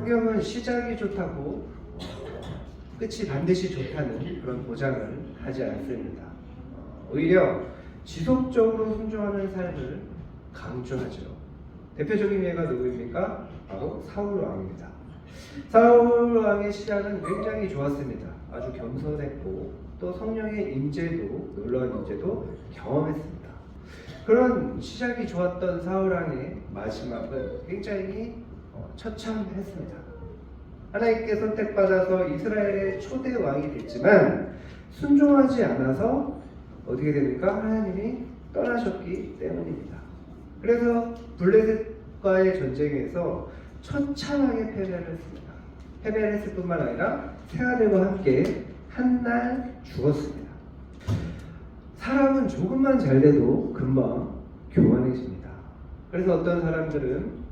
성경은 시작이 좋다고 끝이 반드시 좋다는 그런 보장을 하지 않습니다. 오히려 지속적으로 순종하는 삶을 강조하죠. 대표적인 예가 누구입니까? 바로 사울 왕입니다. 사울 왕의 시작은 굉장히 좋았습니다. 아주 겸손했고 또 성령의 임재도, 놀라운 임재도 경험했습니다. 그런 시작이 좋았던 사울 왕의 마지막은 굉장히 처참했습니다. 하나님께 선택받아서 이스라엘의 초대 왕이 됐지만 순종하지 않아서 어떻게 됩니까? 하나님이 떠나셨기 때문입니다. 그래서 블레셋과의 전쟁에서 처참하게 패배를 했습니다. 패배를 했을 뿐만 아니라 새 아들과 함께 한날 죽었습니다. 사람은 조금만 잘 돼도 금방 교만해집니다. 그래서 어떤 사람들은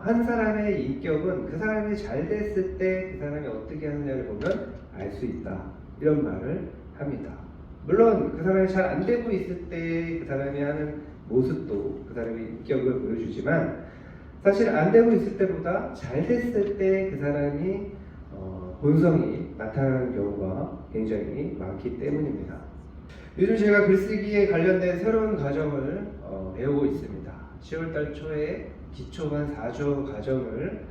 한 사람의 인격은 그 사람이 잘 됐을 때 그 사람이 어떻게 하느냐를 보면 알 수 있다, 이런 말을 합니다. 물론 그 사람이 잘 안 되고 있을 때 그 사람이 하는 모습도 그 사람의 인격을 보여주지만 사실 안 되고 있을 때보다 잘 됐을 때 그 사람이 본성이 나타나는 경우가 굉장히 많기 때문입니다. 요즘 제가 글쓰기에 관련된 새로운 과정을 배우고 있습니다. 10월달 초에 기초반 4조 과정을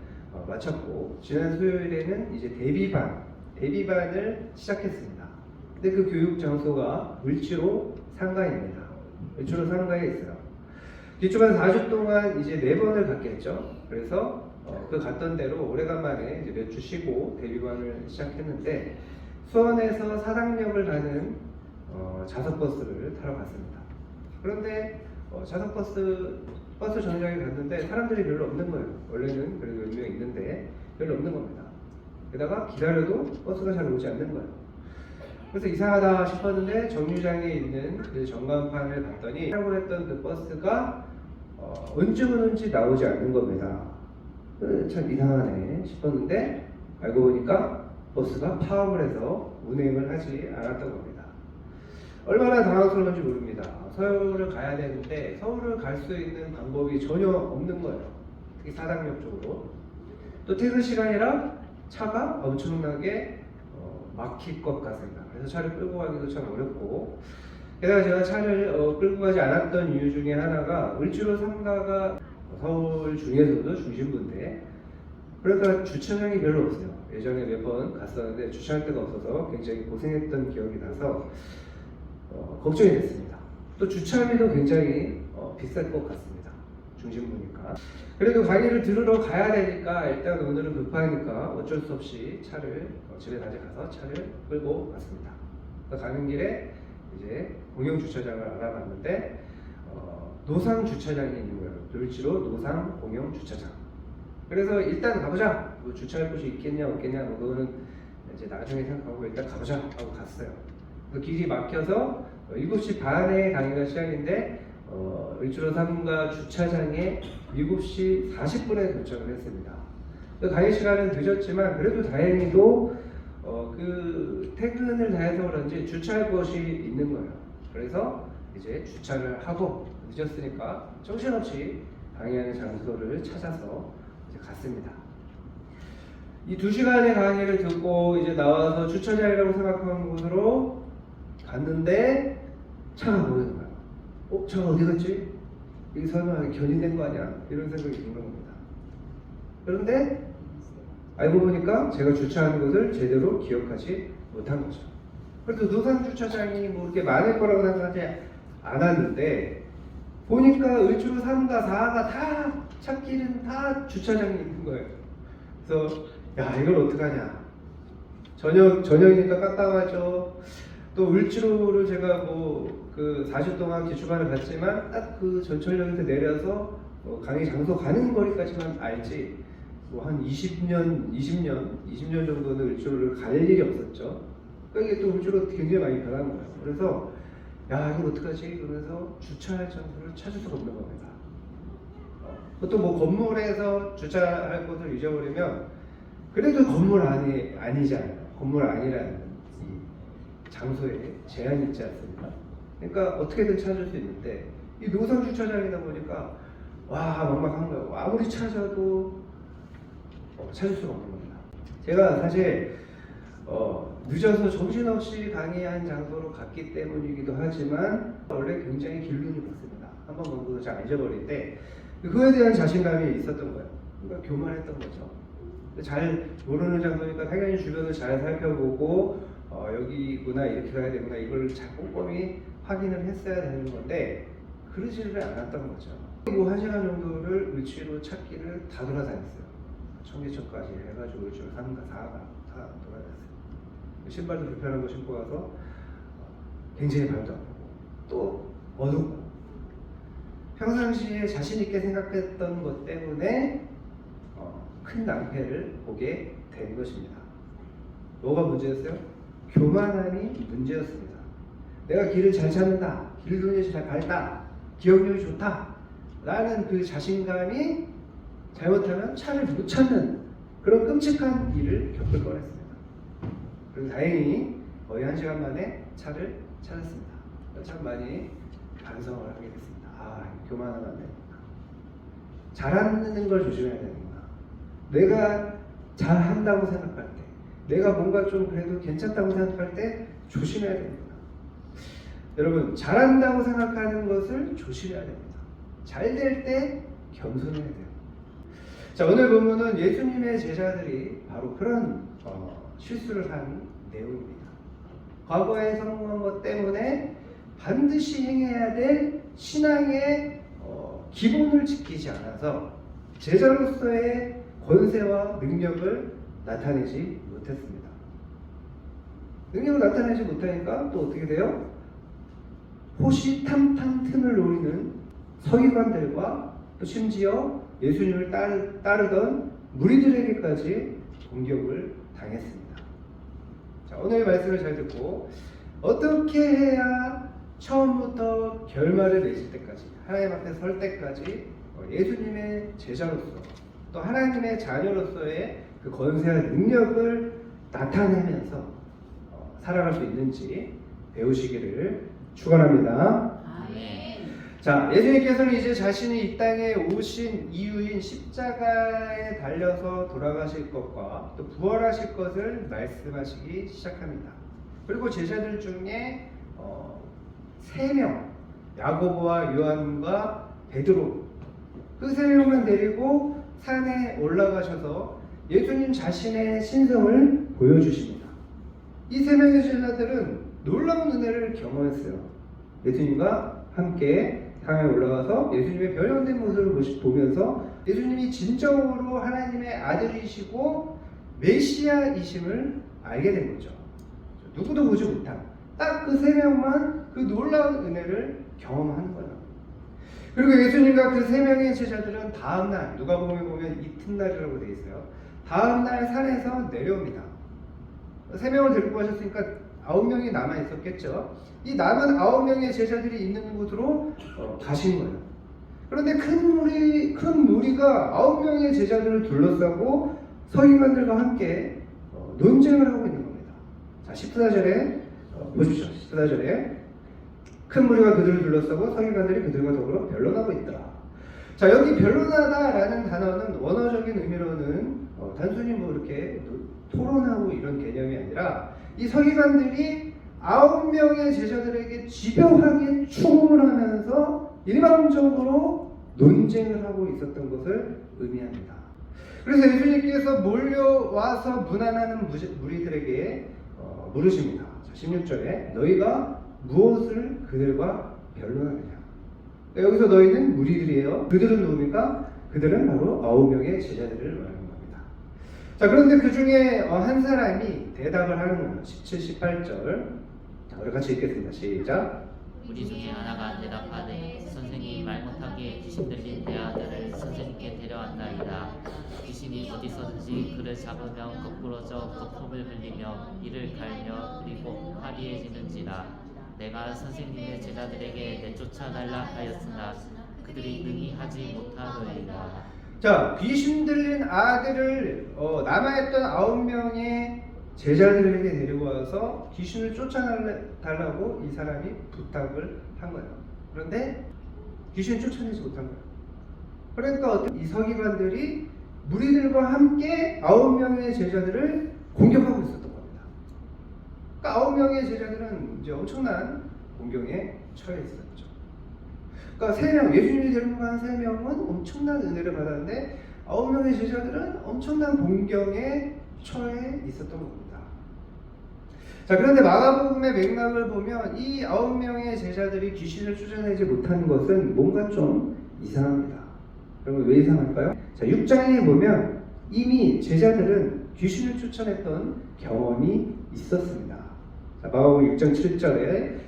마쳤고 지난 수요일에는 이제 데뷔반을 시작했습니다. 근데 그 교육 장소가 을지로 상가입니다. 을지로 상가에 있어요. 기초반 4주 동안 이제 4번을 갔겠죠. 그래서 그 갔던 대로 오래간만에 이제 몇 주 쉬고 데뷔반을 시작했는데 수원에서 사당역을 가는 자석버스를 타러 갔습니다. 그런데 버스 정류장에 갔는데 사람들이 별로 없는 거예요. 원래는 그래도 몇 명 있는데 별로 없는 겁니다. 게다가 기다려도 버스가 잘 오지 않는 거예요. 그래서 이상하다 싶었는데 정류장에 있는 그 전광판을 봤더니 타고 했던 그 버스가 언제 나오지 않는 겁니다. 참 이상하네 싶었는데 알고 보니까 버스가 파업을 해서 운행을 하지 않았던 겁니다. 얼마나 당황스러운지 모릅니다. 서울을 가야 되는데 서울을 갈 수 있는 방법이 전혀 없는 거예요. 특히 사당역 쪽으로. 또 퇴근 시간이라 차가 엄청나게 막힐 것 같습니다. 그래서 차를 끌고 가기도 참 어렵고, 게다가 제가 차를 끌고 가지 않았던 이유 중에 하나가 을지로 상가가 서울 중에서도 중심부인데 그러니까 주차장이 별로 없어요. 예전에 몇 번 갔었는데 주차할 데가 없어서 굉장히 고생했던 기억이 나서 걱정이 됐습니다. 또 주차비도 굉장히 비쌀 것 같습니다. 중심부니까. 그래도 강의를 들으러 가야 되니까 일단 오늘은 급하니까 어쩔 수 없이 차를 집에 가져가서 차를 끌고 갔습니다. 가는 길에 이제 공영 주차장을 알아봤는데 노상 주차장이 있는 거예요. 을지로 노상 공영 주차장. 그래서 일단 가보자. 뭐 주차할 곳이 있겠냐 없겠냐 그거는 이제 나중에 생각하고 일단 가보자 하고 갔어요. 길이 막혀서 7시 반에 강의가 시작인데 을지로 3가 주차장에 7시 40분에 도착을 했습니다. 강의 시간은 늦었지만 그래도 다행히도 그 퇴근을 다 해서 그런지 주차할 곳이 있는 거예요. 그래서 이제 주차를 하고 늦었으니까 정신없이 강의하는 장소를 찾아서 이제 갔습니다. 이 2시간의 강의를 듣고 이제 나와서 주차장이라고 생각하는 곳으로 갔는데 차가 보이는 거예요. 차가 어디 갔지? 이게 설마 견인된 거 아니야? 이런 생각이 드는 겁니다. 그런데 알고 보니까 제가 주차하는 곳을 제대로 기억하지 못한 거죠. 그래도 노상 주차장이 뭐 이렇게 많을 거라고 생각하지 않았는데 보니까 을지로 3가 4가 다 찾기는 다 주차장이 있는 거예요. 그래서 야 이걸 어떡하냐. 저녁이니까 깜깜하죠. 또 을지로를 제가 뭐 그 4주 동안 기초반을 갔지만 딱 그 전철역에서 내려서 강의 장소 가는 거리까지만 알지 뭐 한 20년 정도는 을지로를 갈 일이 없었죠. 그러니까 이게 또 을지로 굉장히 많이 변한 거예요. 그래서 야 이걸 어떡하지? 그러면서 주차할 장소를 찾을 수가 없는 겁니다. 보통 뭐 건물에서 주차할 곳을 잊어버리면 그래도 건물 안이 아니잖아요. 건물 안이라는 이 장소에 제한이 있지 않습니까? 그러니까 어떻게든 찾을 수 있는데 이 노상 주차장이다 보니까 와 막막한 거예요. 아무리 찾아도 찾을 수가 없는 겁니다. 제가 사실 늦어서 정신없이 강의한 장소로 갔기 때문이기도 하지만 원래 굉장히 길눈이 봤습니다. 한번 본 것도 잘 안 잊어버릴 때 그거에 대한 자신감이 있었던 거예요. 그러니까 교만했던 거죠. 잘 모르는 장소니까 당연히 주변을 잘 살펴보고 여기구나 이렇게 가야 되구나 이걸 잘 꼼꼼히 확인을 했어야 되는 건데 그러지를 않았던 거죠. 그리고 1시간 정도를 을지로 찾기를 다 돌아다녔어요. 청계천까지 해가지고 을지로 3가 4가 다 돌아다녔어요. 신발도 불편한 거 신고 가서 굉장히 발도 아프고 또 어둡고 평상시에 자신 있게 생각했던 것 때문에 큰 낭패를 보게 된 것입니다. 뭐가 문제였어요? 교만함이 문제였습니다. 내가 길을 잘 찾는다, 길눈이 잘 밝다, 기억력이 좋다 라는 그 자신감이 잘못하면 차를 못 찾는 그런 끔찍한 일을 겪을 뻔했습니다. 그래서 다행히 거의 1시간 만에 차를 찾았습니다. 참 많이 반성을 하게 됐습니다. 교만하면 안 되는구나. 잘하는 걸 조심해야 되는구나. 내가 잘한다고 생각할 때, 내가 뭔가 좀 그래도 괜찮다고 생각할 때 조심해야 되는구나. 여러분, 잘한다고 생각하는 것을 조심해야 됩니다. 잘 될 때 겸손해야 돼요. 자, 오늘 본문은 예수님의 제자들이 바로 그런 실수를 한 내용입니다. 과거에 성공한 것 때문에 반드시 행해야 될 신앙의 기본을 지키지 않아서 제자로서의 권세와 능력을 나타내지 못했습니다. 능력을 나타내지 못하니까 또 어떻게 돼요? 호시탐탐 틈을 노리는 서기관들과 또 심지어 예수님을 따르던 무리들에게까지 공격을 당했습니다. 자, 오늘 말씀을 잘 듣고 어떻게 해야 처음부터 결말을 맺을 때까지 하나님 앞에 설 때까지 예수님의 제자로서 또 하나님의 자녀로서의 그 권세와 능력을 나타내면서 살아갈 수 있는지 배우시기를 축원합니다. 자, 예수님께서는 이제 자신이 이 땅에 오신 이유인 십자가에 달려서 돌아가실 것과 또 부활하실 것을 말씀하시기 시작합니다. 그리고 제자들 중에 3명, 야고보와 요한과 베드로 그 3명만 데리고 산에 올라가셔서 예수님 자신의 신성을 보여주십니다. 이 3명의 제자들은 놀라운 은혜를 경험했어요. 예수님과 함께 산에 올라가서 예수님의 변형된 모습을 보면서 예수님이 진정으로 하나님의 아들이시고 메시아이심을 알게 된 거죠. 누구도 보지 못한 딱 그 3명만 그 놀라운 은혜를 경험하는 거예요. 그리고 예수님과 그 3명의 제자들은 다음날, 누가복음에 보면 이튿날이라고 되어 있어요. 다음날 산에서 내려옵니다. 3명을 데리고 가셨으니까 9명이 남아 있었겠죠. 이 남은 9명의 제자들이 있는 곳으로 가신 거예요. 그런데 큰 무리가 9명의 제자들을 둘러싸고 서기관들과 함께 논쟁을 하고 있는 겁니다. 자, 14절에 보십시오. 14절에 큰 무리가 그들을 둘러싸고 서기관들이 그들과 더불어 변론하고 있더라. 자, 여기 변론하다라는 단어는 원어적인 의미로는 단순히 뭐 이렇게 토론하고 이런 개념이 아니라 이 서기관들이 9명의 제자들에게 집요하게 추궁을 하면서 일방적으로 논쟁을 하고 있었던 것을 의미합니다. 그래서 예수님께서 몰려와서 문안하는 무리들에게 물으십니다. 16절에 너희가 무엇을 그들과 변론하느냐. 여기서 너희는 무리들이에요. 그들은 누굽니까? 그들은 바로 9명의 제자들을 말하는 겁니다. 자, 그런데 그 중에 한 사람이 대답을 하는 거예요. 17, 18절. 자, 우리 같이 읽겠습니다. 시작. 우리 중에 하나가 대답하되 선생이 말 못하게 귀신 들린 내 아들을 선생님께 데려왔나이다. 귀신이 어디서든지 그를 잡으면 거꾸러져 거품을 흘리며 이를 갈며 그리고 화리해지는지라. 내가 선생님의 제자들에게 내쫓아달라 하였으나 그들이 능히 하지 못하더이다. 자, 귀신 들린 아들을 남아있던 9명의 제자들에게 데리고 와서 귀신을 쫓아달라고 이 사람이 부탁을 한 거예요. 그런데 귀신을 쫓아내지 못한 거예요. 그러니까 이 서기관들이 무리들과 함께 9명의 제자들을 공격하고 있었던 겁니다. 그러니까 9명의 제자들은 이제 엄청난 공경에 처해 있었죠. 그러니까 3명, 예수님이 데리고 간 3명은 엄청난 은혜를 받았는데 9명의 제자들은 엄청난 공경에 처해 있었던 겁니다. 자, 그런데 마가복음의 맥락을 보면 이 9명의 제자들이 귀신을 쫓아내지 못한 것은 뭔가 좀 이상합니다. 그러면 왜 이상할까요? 자, 6장에 보면 이미 제자들은 귀신을 쫓아냈던 경험이 있었습니다. 자, 마가복음 6장 7절에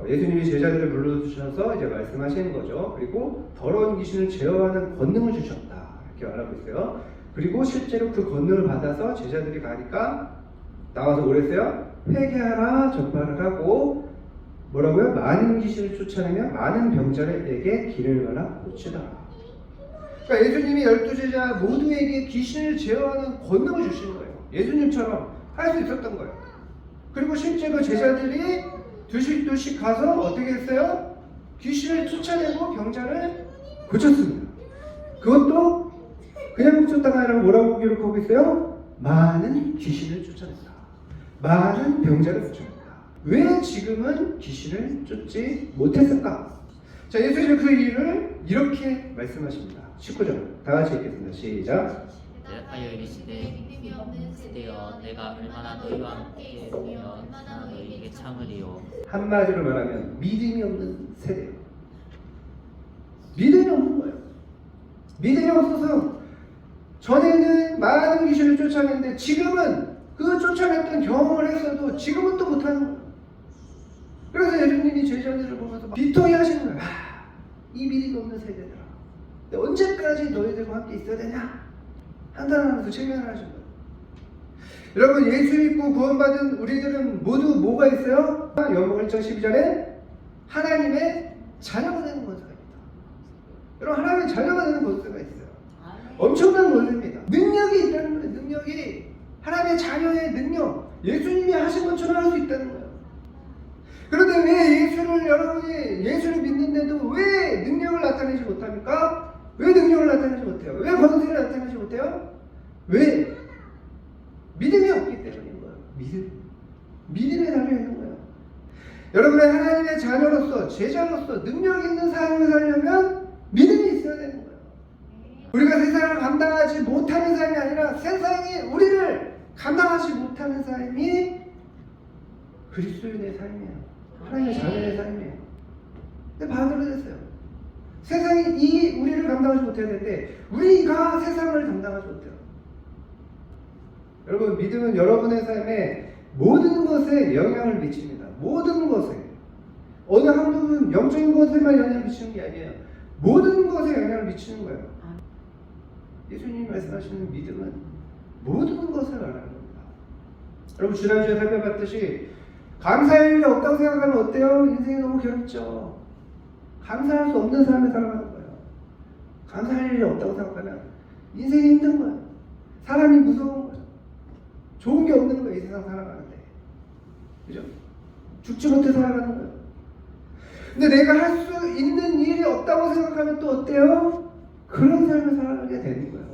예수님이 제자들을 불러주셔서 이제 말씀하시는 거죠. 그리고 더러운 귀신을 제어하는 권능을 주셨다, 이렇게 말하고 있어요. 그리고 실제로 그 권능을 받아서 제자들이 가니까 나와서 뭐랬어요? 회개하라, 전파를 하고 뭐라고요? 많은 귀신을 쫓아내며 많은 병자들에게 기를 발라 고치더라. 그러니까 예수님이 12제자 모두에게 귀신을 제어하는 권능을 주신 거예요. 예수님처럼 할 수 있었던 거예요. 그리고 실제로 제자들이 두씩 가서 어떻게 했어요? 귀신을 쫓아내고 병자를 고쳤습니다. 그것도 그냥 고쳤다가 아니라 뭐라고 기록하고 있어요? 많은 귀신을 쫓아냈다. 많은 병자를 고쳤다. 왜 지금은 귀신을 쫓지 못했을까? 자, 예수님은 그 이유를 이렇게 말씀하십니다. 19절 다 같이 읽겠습니다. 시작. 대답하여 이르시되 세대여 내가 얼마나 너희와 함께 있으며 얼마나 너희에게 참으리요. 한마디로 말하면 믿음이 없는 세대예요. 믿음이 없는 거예요. 믿음이 없어서 전에는 많은 귀신을 쫓아냈는데 지금은 그 쫓아냈던 경험을 했어도 지금은 또 못하는 거예요. 그래서 예수님이 제자들을 보면서 비통해 하시는 거예요. 이 믿음이 없는 세대들아, 언제까지 너희들과 함께 있어야 되냐? 한탄하면서 책면을 하신 거예요. 여러분, 예수 믿고 구원받은 우리들은 모두 뭐가 있어요? 요한복음 1장 12절에 하나님의 자녀가 되는 권세가 있다. 여러분, 하나님의 자녀가 되는 권세가 있어요. 엄청난 권세입니다. 능력이 있다는 거예요. 능력이 하나님의 자녀의 능력, 예수님이 하신 것처럼 할 수 있다는 거예요. 그런데 왜 여러분이 예수를 믿는데도 왜 능력을 나타내지 못합니까? 왜 능력을 나타내지 못해요? 왜 권세를 나타내지 못해요? 왜? 믿음이 없기 때문인 거예요. 믿음에 달려있는 거예요. 여러분의 하나님의 자녀로서, 제자로서 능력 있는 삶을 살려면 믿음이 있어야 되는 거예요. 우리가 세상을 감당하지 못하는 삶이 아니라 세상이 우리를 감당하지 못하는 삶이 그리스도인의 삶이에요. 하나님의 자녀의 삶이에요. 근데 반대로 됐어요. 세상이 우리를 감당하지 못해야 되는데 우리가 세상을 감당하지 못해요. 여러분, 믿음은 여러분의 삶에 모든 것에 영향을 미칩니다. 모든 것에. 어느 한 부분 영적인 것에만 영향을 미치는 게 아니에요. 모든 것에 영향을 미치는 거예요. 예수님이 말씀하시는 믿음은 모든 것을 말하는 겁니다. 여러분, 지난주에 살펴봤듯이 감사할 일이 없다고 생각하면 어때요? 인생이 너무 괴롭죠. 감사할 수 없는 삶을 살아가는 거예요. 감사할 일이 없다고 생각하면 인생이 힘든 거예요. 사람이 무서운 거예요. 좋은 게 없는 거예요. 이 세상 살아가는데. 그죠? 죽지 못해 살아가는 거예요. 근데 내가 할 수 있는 일이 없다고 생각하면 또 어때요? 그런 삶을 살아가게 되는 거예요.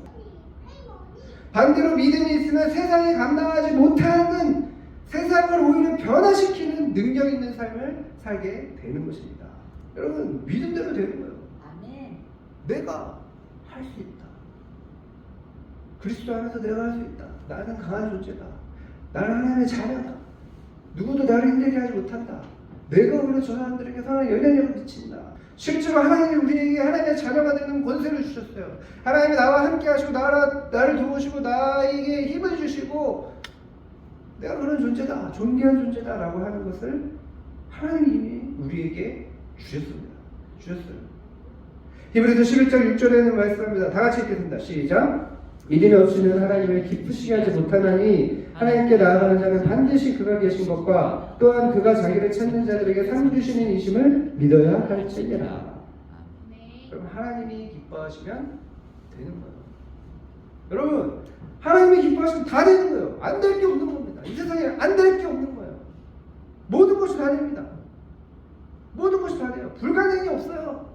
반대로 믿음이 있으면 세상이 감당하지 못하는, 세상을 오히려 변화시키는 능력 있는 삶을 살게 되는 것입니다. 여러분, 믿음대로 되는 거예요. 아멘. 내가 할 수 있다. 그리스도 안에서 내가 할 수 있다. 나는 강한 존재다. 나는 하나님의 자녀다. 누구도 나를 힘들게 하지 못한다. 내가 오히려 저 사람들에게 선한 영향력을 미친다. 실제로 하나님이 우리에게 하나님의 자녀가 되는 권세를 주셨어요. 하나님이 나와 함께 하시고 나를 도우시고 나에게 힘을 주시고 내가 그런 존재다, 존귀한 존재다 라고 하는 것을 하나님이 우리에게 주셨어요. 히브리서 11장 6절에는 말씀합니다. 다 같이 읽겠습니다. 시작. 이들이 없이는 하나님을 기쁘시게 하지 못하나니 하나님께 나아가는 자는 반드시 그가 계신 것과 또한 그가 자기를 찾는 자들에게 상 주시는 이심을 믿어야 할지니라. 그럼 하나님이 기뻐하시면 되는 거예요. 여러분, 하나님이 기뻐하시면 다 되는 거예요. 안 될 게 없는 겁니다. 이 세상에 안 될 게 없는 거예요. 모든 것이 다 됩니다. 모든 것이 다 돼요. 불가능이 없어요.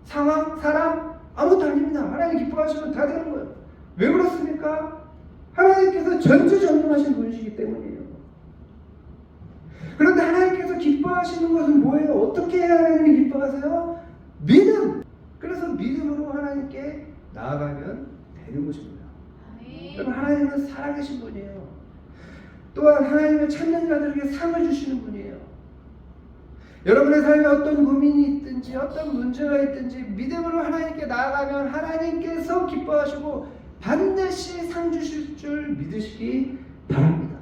상황, 사람 아무것도 아닙니다. 하나님이 기뻐하시면 다 되는 거예요. 왜 그렇습니까? 하나님께서 전지전능하신 분이시기 때문이에요. 그런데 하나님께서 기뻐하시는 것은 뭐예요? 어떻게 해야 하나님이 기뻐하세요? 믿음! 그래서 믿음으로 하나님께 나아가면 되는 것입니다. 여러분, 하나님은 살아계신 분이에요. 또한 하나님은 찾는 자들에게 상을 주시는 분이에요. 여러분의 삶에 어떤 고민이 있든지 어떤 문제가 있든지 믿음으로 하나님께 나아가면 하나님께서 기뻐하시고 반드시 상 주실 줄 믿으시기 바랍니다.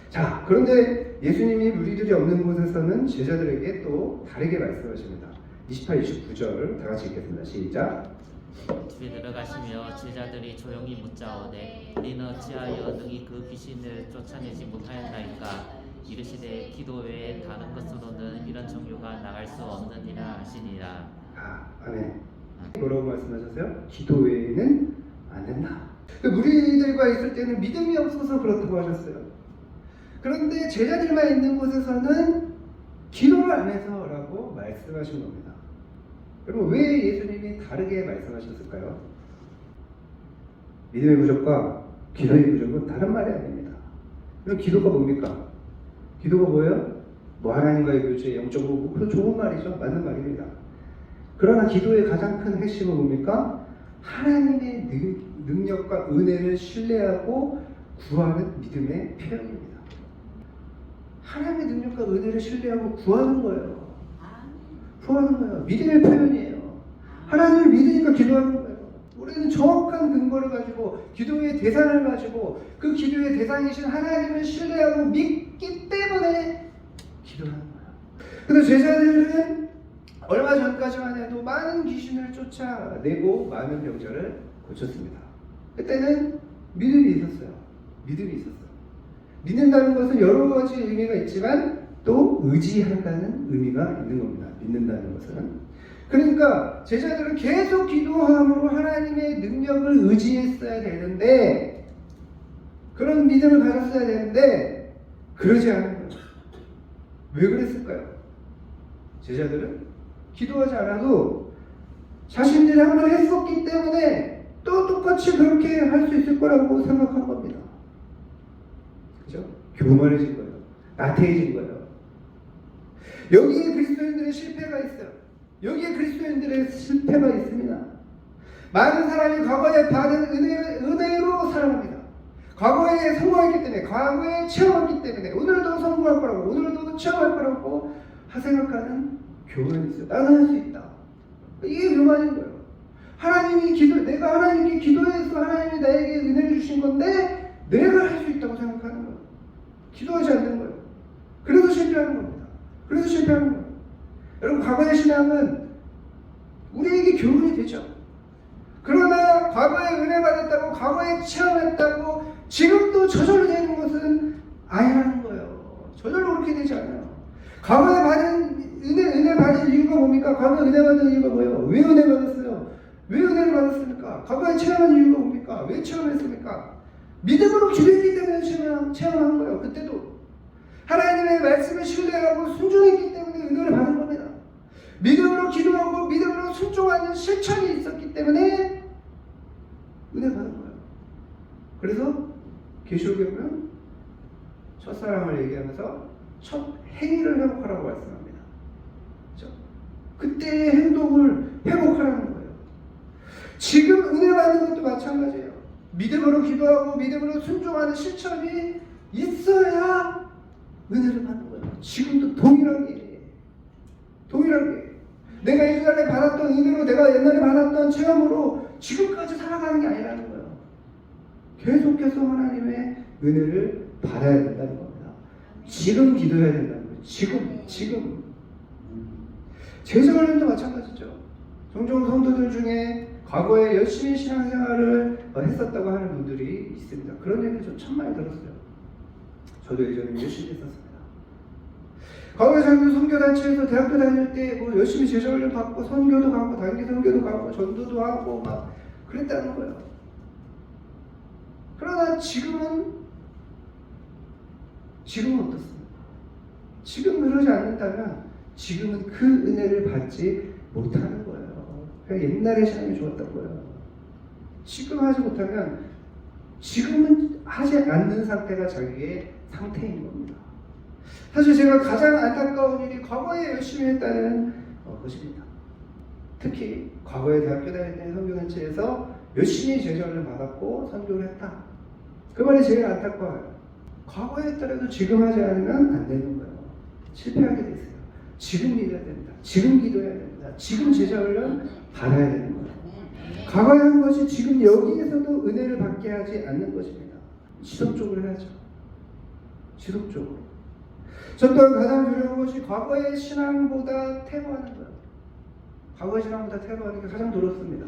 자, 그런데 예수님이 무리들이 없는 곳에서는 제자들에게 또 다르게 말씀하십니다. 28, 29절 다 같이 읽겠습니다. 시작. 집에 들어가시며 제자들이 조용히 묻자오되 우리는 어찌하여 능히 그 귀신을 쫓아내지 못하였나이까. 이르시되 기도 외에 다른 것으로는 이런 종류가 나갈 수 없느니라 하시니라. 아멘. 뭐라고 말씀하셨어요? 기도 외에는 안 된다. 무리들과 있을 때는 믿음이 없어서 그렇다고 하셨어요. 그런데 제자들만 있는 곳에서는 기도를 안 해서라고 말씀하신 겁니다. 여러분, 왜 예수님이 다르게 말씀하셨을까요? 믿음의 부족과 기도의 부족은 다른 말이 아닙니다. 그럼 기도가 뭡니까? 기도가 뭐예요? 뭐 하나님과의 교제, 영적 호흡, 그건 좋은 말이죠. 맞는 말입니다. 그러나 기도의 가장 큰 핵심은 뭡니까? 하나님의 능력과 은혜를 신뢰하고 구하는 믿음의 표현입니다. 하나님의 능력과 은혜를 신뢰하고 구하는 거예요. 구하는 거예요. 믿음의 표현이에요. 하나님을 믿으니까 기도하는 거예요. 우리는 정확한 근거를 가지고 기도의 대상을 가지고 그 기도의 대상이신 하나님을 신뢰하고 믿기 때문에 기도하는 거예요. 그래서 제자들은 얼마 전까지만 해도 많은 귀신을 쫓아내고 많은 병자를 고쳤습니다. 그때는 믿음이 있었어요. 믿음이 있었어요. 믿는다는 것은 여러 가지 의미가 있지만 또 의지한다는 의미가 있는 겁니다. 믿는다는 것은. 그러니까 제자들은 계속 기도함으로 하나님의 능력을 의지했어야 되는데, 그런 믿음을 가졌어야 되는데 그러지 않은 거예요. 왜 그랬을까요? 제자들은 기도하지 않아도 자신들이 한번 했었기 때문에 또 똑같이 그렇게 할 수 있을 거라고 생각한 겁니다. 그죠? 교만해진 거예요. 나태해진 거예요. 여기에 그리스도인들의 실패가 있어요. 여기에 그리스도인들의 실패가 있습니다. 많은 사람이 과거에 받은 은혜로 살아갑니다. 과거에 성공했기 때문에, 과거에 체험했기 때문에 오늘도 성공할 거라고, 오늘도 체험할 거라고 생각하는 교만이 있어요. 나는 할 수 있다. 이게 교만인 거예요. 내가 하나님께 기도해서 하나님이 나에게 은혜를 주신 건데 내가 할 수 있다고 생각하는 거예요. 기도하지 않는 거예요. 그래서 실패하는 겁니다. 그래서 실패하는 거예요. 여러분, 과거의 신앙은 우리에게 교훈이 되죠. 그러나 과거에 은혜 받았다고, 과거에 체험했다고 지금도 저절로 되는 것은 아니라는 거예요. 저절로 그렇게 되지 않아요. 과거에 받은 은혜 받은 이유가 뭡니까? 과거에 은혜 받은 이유가 뭐예요? 왜 은혜 받았어요? 왜 은혜를 받았습니까? 과거에 체험한 이유가 뭡니까? 왜 체험했습니까? 믿음으로 기도했기 때문에 체험한 거예요. 그때도 하나님의 말씀을 신뢰하고 순종했기 때문에 은혜를 받은 겁니다. 믿음으로 기도하고 믿음으로 순종하는 실천이 있었기 때문에 은혜 받은 거예요. 그래서 계시록에 보면 첫사랑을 얘기하면서 첫 행위를 회복하라고 말씀합니다. 그렇죠? 그때의 행동을 회복하라는 거예요. 지금 은혜 받는 것도 마찬가지예요. 믿음으로 기도하고 믿음으로 순종하는 실천이 있어야 은혜를 받는 거예요. 지금도 동일하게 내가 옛날에 받았던 은혜로, 내가 옛날에 받았던 체험으로 지금까지 살아가는 게 아니라는 거예요. 계속해서 하나님의 은혜를 받아야 된다는 겁니다. 지금 기도해야 된다는 거예요. 지금. 제자들도 마찬가지죠. 종종 성도들 중에 과거에 열심히 신앙생활을 했었다고 하는 분들이 있습니다. 그런 얘기를 저 참 많이 들었어요. 저도 예전에 열심히 했었습니다. 과거에 자기도 선교단체에서 대학교 다닐 때 뭐 열심히 제자훈련 받고 선교도 가고 단기 선교도 가고 전도도 하고 막 그랬다는 거예요. 그러나 지금은 어떻습니까? 지금 그러지 않는다면 지금은 그 은혜를 받지 못하는 거예요. 그냥 옛날의 신앙이 좋았던 거예요. 지금 하지 못하면 지금은 하지 않는 상태가 자기의 상태인 겁니다. 사실 제가 가장 안타까운 일이 과거에 열심히 했다는 것입니다. 특히 과거에 대학교 다닐 때 선교단체에서 열심히 제자를 받았고 선교를 했다. 그 말이 제일 안타까워요. 과거에 했더라도 지금 하지 않으면 안 되는 거예요. 실패하게 됐어요. 지금 믿어야 됩니다. 지금 기도해야 됩니다. 지금 제자 훈련 받아야 되는 거예요. 과거에 한 것이 지금 여기에서도 은혜를 받게 하지 않는 것입니다. 지속적으로 해야죠. 지속적으로. 저 또한 가장 두려운 것이 과거의 신앙보다 퇴보하는 거예요. 과거의 신앙보다 퇴보하는 게 가장 두렵습니다.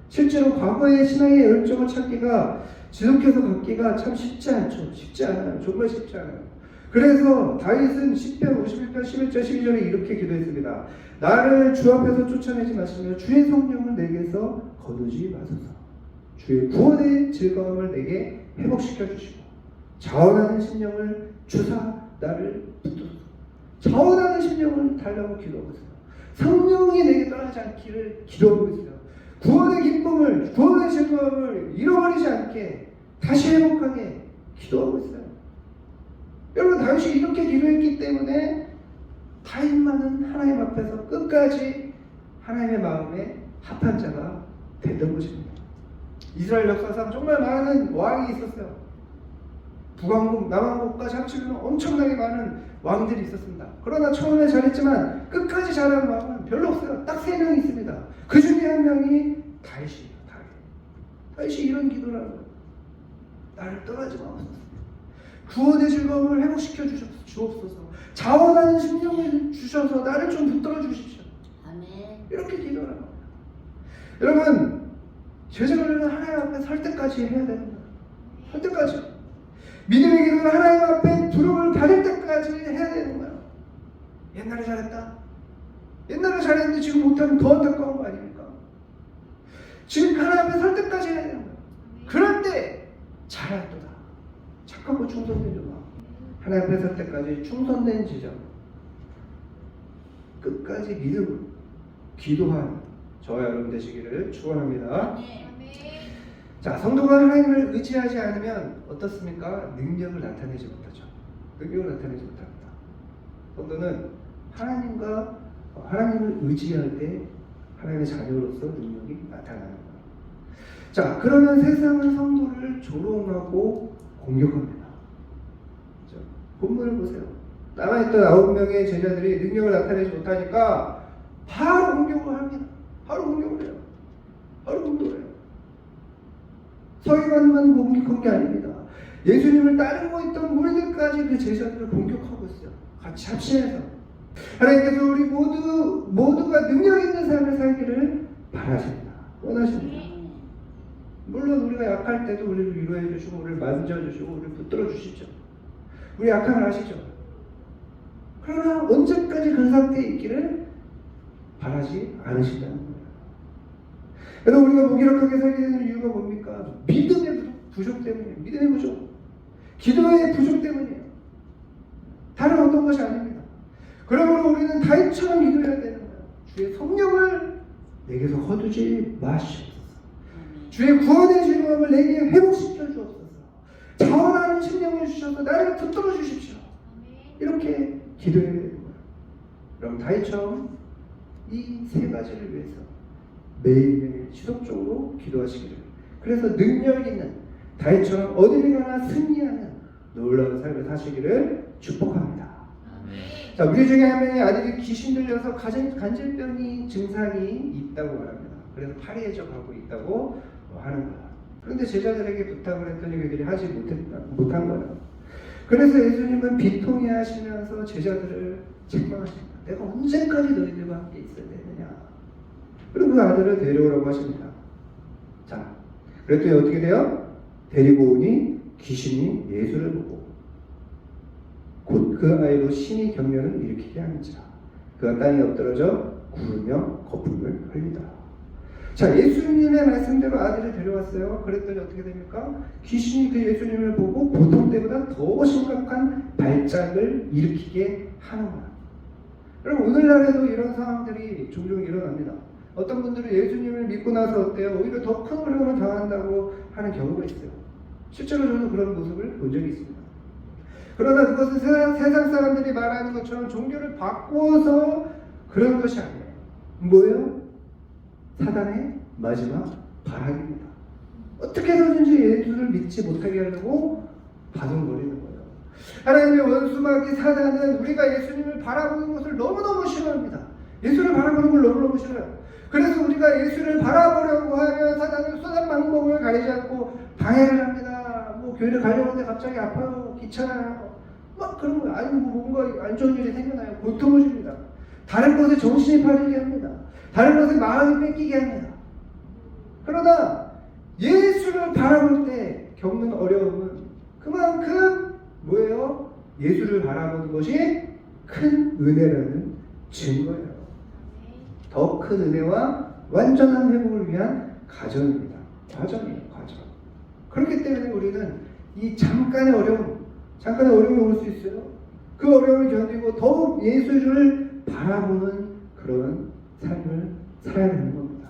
실제로 과거의 신앙의 열정을 찾기가 지속해서 갖기가 참 쉽지 않죠. 쉽지 않아요. 정말 쉽지 않아요. 그래서 다윗은 10편 51편 11절 12절에 이렇게 기도했습니다. 나를 주 앞에서 쫓아내지 마시며 주의 성령을 내게서 거두지 마소서. 주의 구원의 즐거움을 내게 회복시켜 주시고 자원하는 심령을 주사 나를 붙들소서. 자원하는 심령을 달라고 기도하고 있어요. 성령이 내게 떠나지 않기를 기도하고 있어요. 구원의 기쁨을, 구원의 즐거움을 잃어버리지 않게 다시 회복하게 기도하고 있어요. 여러분, 다윗이 이렇게 기도했기 때문에 다윗만은 하나님 앞에서 끝까지 하나님의 마음에 합한 자가 됐던 것입니다. 이스라엘 역사상 정말 많은 왕이 있었어요. 북왕국, 남왕국까지 합치면 엄청나게 많은 왕들이 있었습니다. 그러나 처음에 잘했지만 끝까지 잘한 왕은 별로 없어요. 딱 3명이 있습니다. 그 중에 한 명이 다윗이에요. 다윗이 이런 기도를 하는 거예요. 나를 떠나지 마옵소서. 구원의 즐거움을 회복시켜 주옵소서. 자원하는 심령을 주셔서 나를 좀 붙들어 주십시오. 아멘. 이렇게 기도를 하는 거예요. 여러분, 제자훈련은 하나님 앞에 설 때까지 해야 되는 거예요. 설 때까지. 믿음의 기도는 하나님 앞에 부름을 받을 때까지 해야 되는 거예요. 옛날에 잘했다. 옛날에 잘했는데 지금 못하면 더 안타까운 거 아닙니까? 지금 하나님 앞에 설 때까지 해야 되는 거예요. 그럴 때 잘할 거다. 착하고 충성된 자가 하나님 앞에 설 때까지 충성된 제자, 끝까지 믿음으로 기도하는 저와 여러분 되시기를 축원합니다. 자, 성도가 하나님을 의지하지 않으면 어떻습니까? 능력을 나타내지 못하죠. 능력을 나타내지 못합니다. 성도는 하나님을 의지할 때 하나님의 자녀로서 능력이 나타나는 거예요. 자, 그러면 세상은 성도를 조롱하고 공격합니다. 그렇죠? 본문을 보세요. 남아있던 9명의 제자들이 능력을 나타내지 못하니까 바로 공격을 합니다. 바로 공격을 해요. 바로 공격을 해요. 서기관만 공격한 게 아닙니다. 예수님을 따르고 있던 무리들까지 그 제자들을 공격하고 있어요. 같이 합심해서. 하나님께서 우리 모두가 능력 있는 삶을 살기를 바라십니다. 원하십니다. 물론 우리가 약할 때도 우리를 위로해 주시고 우리를 만져주시고 우리를 붙들어 주시죠. 우리 약함을 아시죠? 그러나 언제까지 그 상태에 있기를 바라지 않으신다는 거예요. 여러분, 우리가 무기력하게 살게 되는 이유가 뭡니까? 믿음의 부족 때문이에요. 믿음의 부족. 기도의 부족 때문이에요. 다른 어떤 것이 아닙니다. 그러므로 우리는 다윗처럼 기도해야 되는 거예요. 주의 성령을 내게서 거두지 마시옵소서. 주의 구원의 즐거움을 내게 회복시켜 주옵소서. 자원하는 심령을 주셔서 나를 붙들어 주십시오. 이렇게 기도해야 되는 거예요. 그럼 다윗처럼 이 3가지를 위해서 매일매일 지속적으로 기도하시기를, 그래서 능력 있는 다윗처럼 어디를 가나 승리하는 놀라운 삶을 사시기를 축복합니다. 자, 우리 중에 한 명의 아들이 귀신 들려서 간질병이 증상이 있다고 말합니다. 그래서 파리해져 가고 있다고 하는 거야. 그런데 제자들에게 부탁을 했더니 그들이 하지 못한 거예요. 그래서 예수님은 비통해 하시면서 제자들을 책망하십니다. 내가 언제까지 너희들과 함께 있어야 되느냐. 그리고 그 아들을 데려오라고 하십니다. 자, 그랬더니 어떻게 돼요? 데리고 오니 귀신이 예수를 보고 곧 그 아이로 신이 경련을 일으키게 하는지라 그가 땅에 엎드러져 구르며 거품을 흘리다. 자, 예수님의 말씀대로 아들을 데려왔어요. 그랬더니 어떻게 됩니까? 귀신이 그 예수님을 보고 보통 때보다 더 심각한 발작을 일으키게 하는 거야. 여러분, 오늘날에도 이런 상황들이 종종 일어납니다. 어떤 분들은 예수님을 믿고 나서 어때요? 오히려 더 큰 어려움을 당한다고 하는 경우가 있어요. 실제로 저는 그런 모습을 본 적이 있습니다. 그러나 그것은 세상 사람들이 말하는 것처럼 종교를 바꾸어서 그런 것이 아니에요. 뭐예요? 사단의 마지막 발악입니다. 어떻게 해서든지 예수를 믿지 못하게 하려고 바둥거리는 거예요. 하나님의 원수마귀 사단은 우리가 예수님을 바라보는 것을 너무너무 싫어합니다. 예수를 바라보는 걸 너무너무 싫어요. 그래서 우리가 예수를 바라보려고 하면 사단은 수단 방법을 가리지 않고 방해를 합니다. 뭐 교회를 가려고 하는데 갑자기 아파요, 귀찮아요, 막 그런 거예요. 아니 뭐 뭔가 안 좋은 일이 생겨나요. 고통을 줍니다. 다른 것에 정신이 팔리게 합니다. 다른 것에 마음이 뺏기게 합니다. 그러나 예수를 바라볼 때 겪는 어려움은 그만큼 뭐예요? 예수를 바라보는 것이 큰 은혜라는 증거예요. 더 큰 은혜와 완전한 회복을 위한 과정입니다. 과정이에요, 과정. 그렇기 때문에 우리는 이 잠깐의 어려움이 올 수 있어요. 그 어려움을 견디고 더욱 예수를 바라보는 그런 삶을 살아야 되는 겁니다.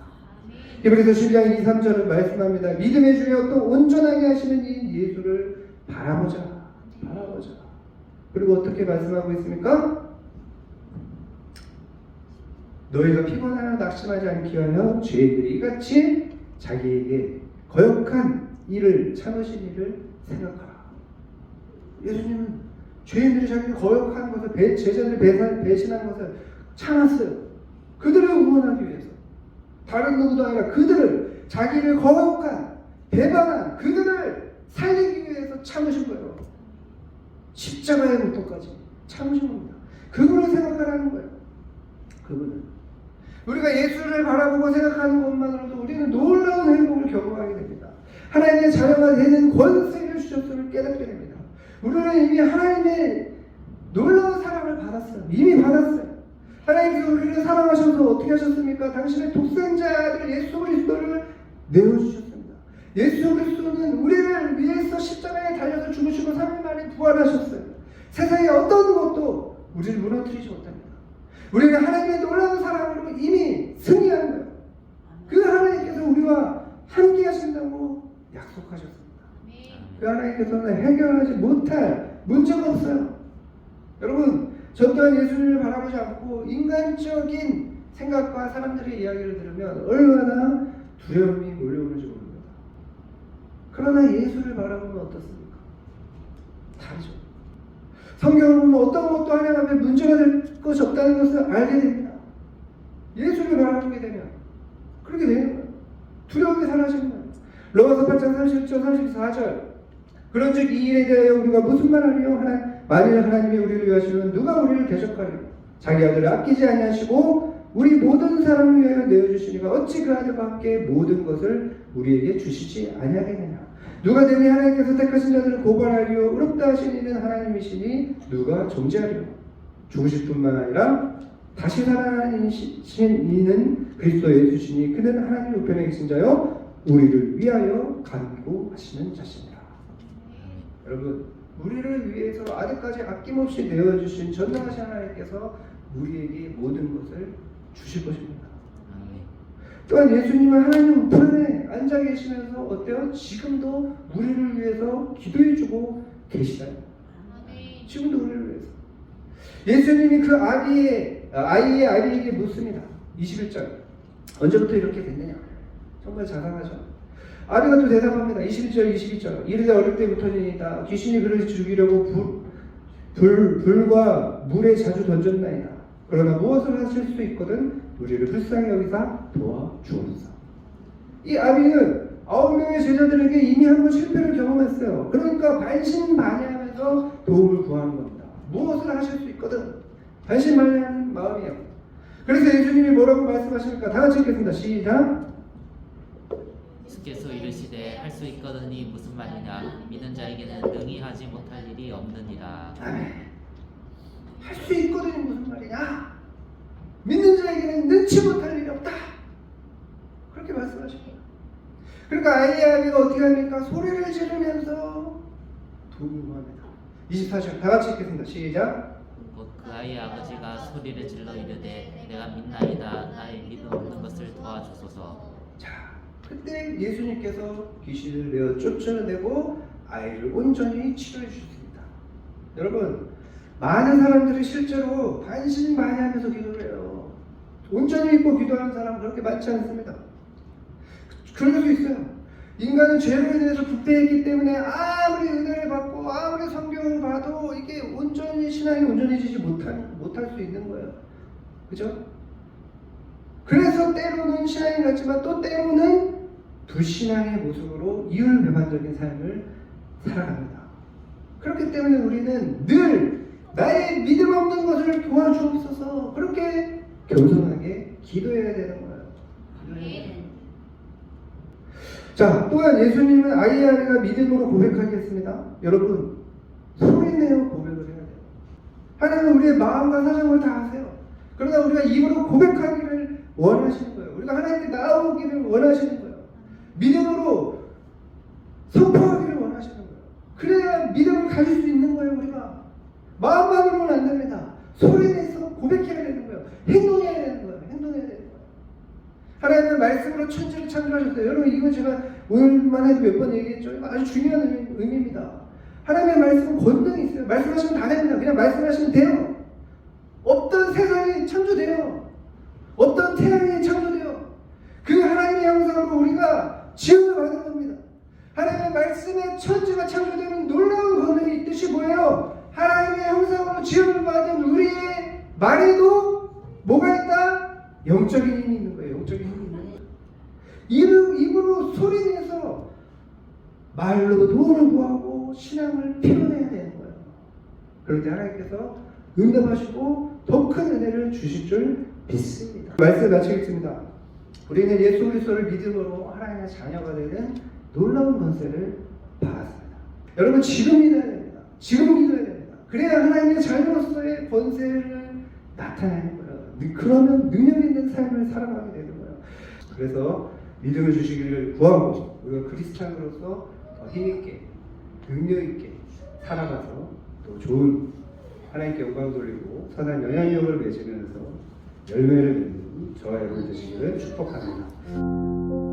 히브리서 12장 2, 3절은 말씀합니다. 믿음의 주여 또 온전하게 하시는 이 예수를 바라보자. 그리고 어떻게 말씀하고 있습니까? 너희가 피곤하여 낙심하지 않기 위하여 죄인들이 이같이 자기에게 거역한 일을 참으신 일을 생각하라. 예수님은 죄인들이 자기를 거역하는 것을 제자들이 배신한 것을 참았어요. 그들을 응원하기 위해서. 다른 누구도 아니라 그들을 자기를 거역한 배반한 그들을 살리기 위해서 참으신 거예요. 십자가의 고통까지 참으신 겁니다. 그분을 생각하라는 거예요. 그분은 우리가 예수를 바라보고 생각하는 것만으로도 우리는 놀라운 행복을 경험하게 됩니다. 하나님의 자녀가 되는 권세를 주셨음을 깨닫게 됩니다. 우리는 이미 하나님의 놀라운 사랑을 받았어요. 이미 받았어요. 하나님께서 우리를 사랑하셔서 어떻게 하셨습니까? 당신의 독생자 아들 예수 그리스도를 내어주셨습니다. 예수 그리스도는 우리를 위해서 십자가에 달려서 죽으시고 3일 만에 부활하셨어요. 세상의 어떤 것도 우리를 무너뜨리지 못합니다. 우리는 하나님의 놀라운 사랑으로 이미 승리한 거예요. 그 하나님께서 우리와 함께 하신다고 약속하셨습니다. 그 하나님께서는 해결하지 못할 문제가 없어요. 여러분, 저 또한 예수님을 바라보지 않고 인간적인 생각과 사람들의 이야기를 들으면 얼마나 두려움이 몰려오는지 모릅니다. 그러나 예수를 바라보면 어떻습니까? 다르죠. 성경을 보면 어떤 것도 하나님 앞에 문제가 될 것이 없다는 것을 알게 됩니다. 예수를 바라보게 되면 그렇게 되는 거예요. 두려움이 사라지는 거예요. 로마서 8장 31절 34절 그런즉 이 일에 대하여 우리가 무슨 말하리요? 만일 하나님이 우리를 위하시면 누가 우리를 대적하리요? 자기 아들을 아끼지 아니하시고 우리 모든 사람을 위하여 내어주시니가 어찌 그 아들과 함께 모든 것을 우리에게 주시지 아니하겠느냐? 누가 되니 하나님께서 택하신 자들을 고발하리요? 의롭다 하신 이는 하나님이시니 누가 정죄하리요? 죽으실 뿐만 아니라 다시 살아나신 이는 그리스도 예수시니 그는 하나님 우편에 계신 자요 우리를 위하여 간구하시는 자시니라. 여러분, 우리를 위해서 아직까지 아낌없이 내어주신 전능하신 하나님께서 우리에게 모든 것을 주실 것입니다. 또한 예수님은 하나님 우편에 앉아 계시면서 어때요? 지금도 우리를 위해서 기도해주고 계시다요. 지금도 우리를 위해서. 예수님이 그 아이의 아비에게 묻습니다. 21절. 언제부터 이렇게 됐느냐? 정말 자상하죠. 아비가 또 대답합니다. 21절, 22절. 이르되 어릴 때부터니이다. 귀신이 그를 죽이려고 불과 물에 자주 던졌나이다. 그러나 무엇을 하실 수 있거든 우리를 불쌍히 여기사 도와주옵소서. 이 아비는 9명의 제자들에게 이미 한번 실패를 경험했어요. 그러니까 반신반의하면서 도움을 구하는 겁니다. 무엇을 하실 수 있거든 반신반의하는 마음이에요. 그래서 예수님이 뭐라고 말씀하십니까? 다 같이 읽겠습니다. 시작. 주께서 이르시되 할 수 있거든이 무슨 말이냐? 믿는 자에게는 능히 하지 못할 일이 없느니라. 할 수 있거든이 무슨 말이냐? 믿는 자에게는 능치 못할 일이 없다. 그렇게 말씀하십니다. 그러니까 아이의 아비가 어떻게 합니까? 소리를 지르면서 도움을 구합니다. 24절 다 같이 읽겠습니다. 시작. 곧 그 아이의 아버지가 소리를 질러 이르되 내가 믿나이다 나의 믿음 없는 것을 도와주소서. 자, 그때 예수님께서 귀신을 내어 쫓아내고 아이를 온전히 치료해 주셨습니다. 여러분, 많은 사람들이 실제로 반신반의하면서 기도를 해요. 온전히 믿고 기도하는 사람은 그렇게 많지 않습니다. 그럴 수 있어요. 인간은 죄로 인해서 부패했기 때문에 아무리 은혜를 받고 아무리 성경을 봐도 이게 온전히 신앙이 온전해지지 못할 수 있는 거예요. 그죠? 그래서 때로는 신앙이 같지만 또 때로는 불신앙의 모습으로 이율배반적인 삶을 살아갑니다. 그렇기 때문에 우리는 늘 나의 믿음 없는 것을 도와주옵소서 그렇게 겸손하게 기도해야 되는 거예요. 기도해야 돼요. 자, 또한 예수님은 아이가 믿음으로 고백하겠습니다. 여러분, 소리내어 고백을 해야 돼요. 하나님은 우리의 마음과 사정을 다 아세요. 그러나 우리가 입으로 고백하기를 원하시는 거예요. 우리가 하나님께 나오기를 원하시는 거예요. 믿음으로 선포하기를 원하시는 거예요. 그래야 믿음을 가질 수 있는 거예요. 우리가 마음만으로는 안 됩니다. 소리내서 고백해야 되는 거예요. 행동해야 되는 거예요. 행동해야 되는 거예요. 하나님은 말씀으로 천지를 창조하셨어요. 여러분, 이거 제가 오늘만 해도 몇 번 얘기했죠. 이거 아주 중요한 의미입니다. 하나님의 말씀은 권능이 있어요. 말씀하시면 다 됩니다. 그냥 말씀하시면 돼요. 어떤 세상이 창조돼요. 어떤 태양이 창조돼요. 그 하나님의 형상으로 우리가 지음을 받은 겁니다. 하나님의 말씀에 천지가 창조되는 놀라운 권능이 있듯이 뭐예요? 하나님의 형상으로 지음을 받은 우리의 말에도 뭐가 있다? 영적인 힘이 있는 거예요. 영적인 힘이 있는 거예요. 입으로 소리내서 말로 도움을 구하고 신앙을 표현해야 되는 거예요. 그럴 때 하나님께서 응답하시고 더 큰 은혜를 주실 줄 믿습니다. 말씀 마치겠습니다. 우리는 예수 그리스도를 믿음으로 하나님의 자녀가 되는 놀라운 권세를 받았습니다. 여러분, 지금 믿어야 됩니다. 지금 기도해야 됩니다. 그래야 하나님의 자녀로서의 권세를 나타내는 거예요. 그러면 능력 있는 삶을 살아가게 되는 거예요. 그래서 믿음을 주시기를 구하고 우리가 그리스도인으로서 더 힘있게 능력있게 살아가서 또 좋은 하나님께 영광 돌리고 선한 영향력을 맺으면서 열매를 맺는 저와 여러분 되시기를 축복합니다.